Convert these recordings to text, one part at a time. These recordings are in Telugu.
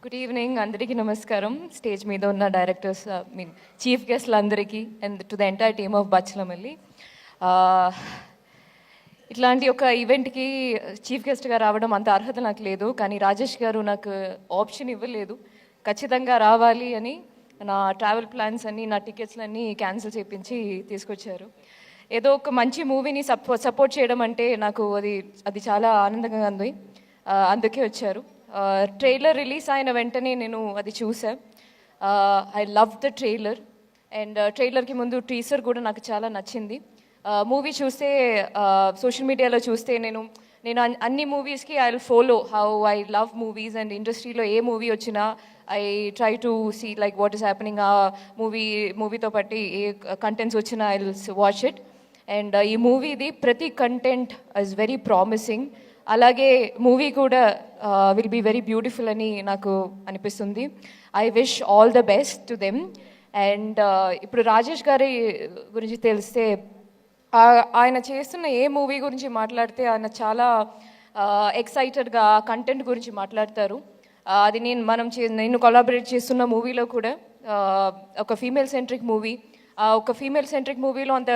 గుడ్ ఈవినింగ్ అందరికీ నమస్కారం. స్టేజ్ మీద ఉన్న డైరెక్టర్స్ మీన్ చీఫ్ గెస్ట్లు అందరికీ and to the entire team of Bachhala Malli. ఇట్లాంటి ఒక ఈవెంట్కి చీఫ్ గెస్ట్గా రావడం అంత అర్హత నాకు లేదు, కానీ రాజేష్ గారు నాకు ఆప్షన్ ఇవ్వలేదు. ఖచ్చితంగా రావాలి అని నా ట్రావెల్ ప్లాన్స్ అన్నీ, నా టికెట్స్లన్నీ క్యాన్సిల్ చేయించి తీసుకొచ్చారు. ఏదో ఒక మంచి మూవీని సపోర్ట్ చేయడం అంటే నాకు అది చాలా ఆనందంగా ఉంది. అందుకే వచ్చారు. ట్రైలర్ రిలీజ్ అయిన వెంటనే నేను అది చూసాను. I love the trailer and ట్రైలర్కి ముందు టీజర్ కూడా నాకు చాలా నచ్చింది. మూవీ చూస్తే సోషల్ మీడియాలో చూస్తే నేను అన్ని మూవీస్కి I will follow how I love movies and ఇండస్ట్రీలో ఏ మూవీ వచ్చినా I try to see like what is happening. ఆ మూవీతో పాటు ఏ కంటెంట్స్ వచ్చినా I will watch it. And ఈ మూవీది ప్రతి కంటెంట్ ఇస్ వెరీ ప్రామిసింగ్. అలాగే మూవీ కూడా విల్ బీ వెరీ బ్యూటిఫుల్ అని నాకు అనిపిస్తుంది. I wish all the best to them. And ఇప్పుడు రాజేష్ గారి గురించి తెలిస్తే ఆయన చేస్తున్న ఏ మూవీ గురించి మాట్లాడితే ఆయన చాలా ఎక్సైటెడ్గా కంటెంట్ గురించి మాట్లాడతారు. అది నేను కొలాబరేట్ చేస్తున్న మూవీలో కూడా ఒక ఫీమేల్ సెంట్రిక్ మూవీ. ఒక ఫీమేల్ సెంట్రిక్ మూవీలో అంత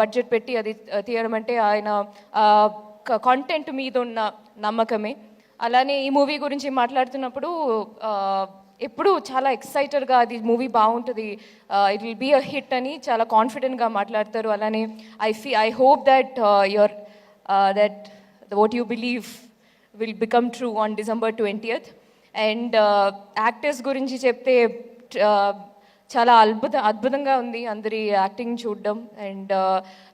బడ్జెట్ పెట్టి అది తీయడం అంటే ఆయన కాంటెంట్ మీద ఉన్న నమ్మకమే. అలానే ఈ మూవీ గురించి మాట్లాడుతున్నప్పుడు ఎప్పుడు చాలా ఎక్సైటెడ్గా అది మూవీ బాగుంటుంది, it will be a hit అని చాలా కాన్ఫిడెంట్గా మాట్లాడతారు. అలానే I hope that that what you believe will become true on December 20th. And actors గురించి చెప్తే చాలా అద్భుతంగా ఉంది అందరి యాక్టింగ్ చూడడం. అండ్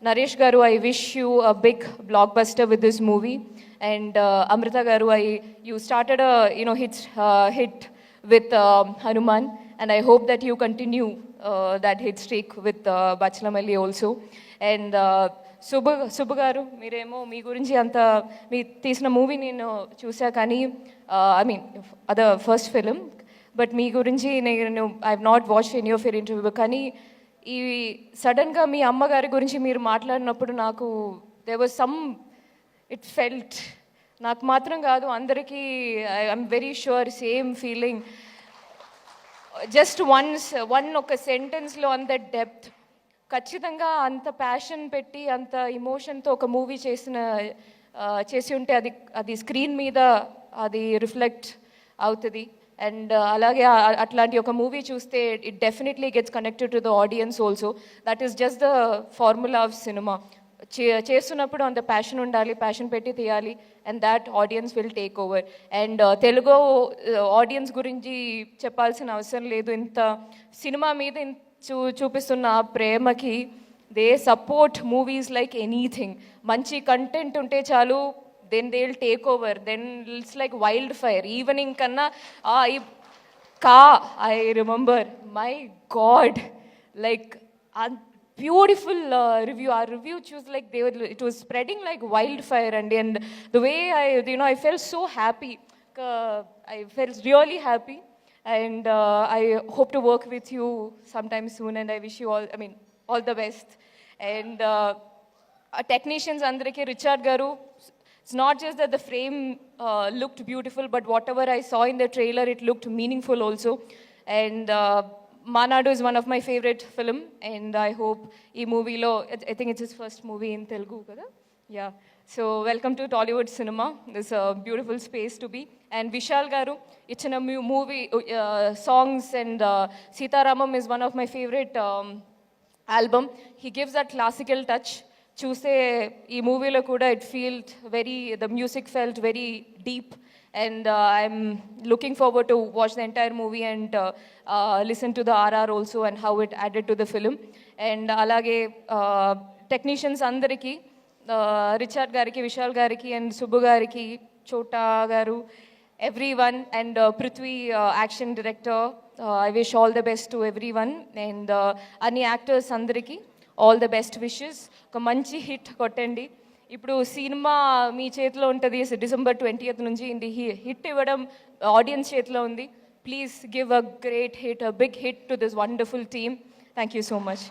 నరేష్ గారు, I wish you a big blockbuster with this movie. And Amrita గారు, you started hit with Hanuman and I hope that you continue that hit streak with Bachchala Malli also. And Subbu గారు, మీరేమో మీ గురించి మీ తీసిన మూవీ నేను చూసా, కానీ I mean other first film, but మీ గురించి నేను I have not watched any of your interview. కానీ ఈ సడన్గా మీ అమ్మగారి గురించి మీరు మాట్లాడినప్పుడు నాకు ఇట్ ఫెల్ట్, నాకు మాత్రం కాదు అందరికీ, I'm very sure same feeling. Just ఒక సెంటెన్స్లో అంత డెప్త్, ఖచ్చితంగా అంత ప్యాషన్ పెట్టి అంత ఇమోషన్తో ఒక మూవీ చేసి ఉంటే అది స్క్రీన్ మీద అది రిఫ్లెక్ట్ అవుతుంది. అండ్ అలాగే అట్లాంటి ఒక మూవీ చూస్తే it definitely gets connected to the audience also. That is just the formula of cinema. చేస్తున్నప్పుడు అంత ప్యాషన్ ఉండాలి, ప్యాషన్ పెట్టి తీయాలి, and that audience will take over. And Telugu audience గురించి చెప్పాల్సిన అవసరం లేదు. ఇంత సినిమా మీద చూపిస్తున్న ప్రేమకి they support movies like anything. మంచి కంటెంట్ ఉంటే చాలు, then they'll take over, then it's like wildfire. Evening kanna I remember, my god, like a beautiful review. Our review choose like it was spreading like wildfire. And the way I felt so happy. I felt really happy. And I hope to work with you sometime soon, and I wish you all the best. And technicians andariki, Richard garu, it's not just that the frame looked beautiful, but whatever I saw in the trailer, it looked meaningful also. And Manadu is one of my favorite film, and I hope ee movie lo, I think it's his first movie in Telugu kada. Yeah, so welcome to Tollywood cinema. This is a beautiful space to be. And Vishal garu ichina movie songs, and Sitaramam is one of my favorite album. He gives that classical touch. చూస్తే ఈ మూవీలో కూడా the music felt very deep. And I'm looking forward to watch the entire movie and listen to the RR also and how it added to the film. And alage technicians andariki, Richard gariki, Vishal gariki, and Subbu gariki, Chota garu, everyone, and Prithvi action director, I wish all the best to everyone. And any actors andariki all the best wishes. ఒక మంచి హిట్ కొట్టండి. ఇప్పుడు సినిమా మీ చేతిలో ఉంటుంది. December 20th నుంచి హిట్ ఇవ్వడం ఆడియన్స్ చేతిలో ఉంది. Please give a great hit, a big hit to this wonderful team. Thank you so much.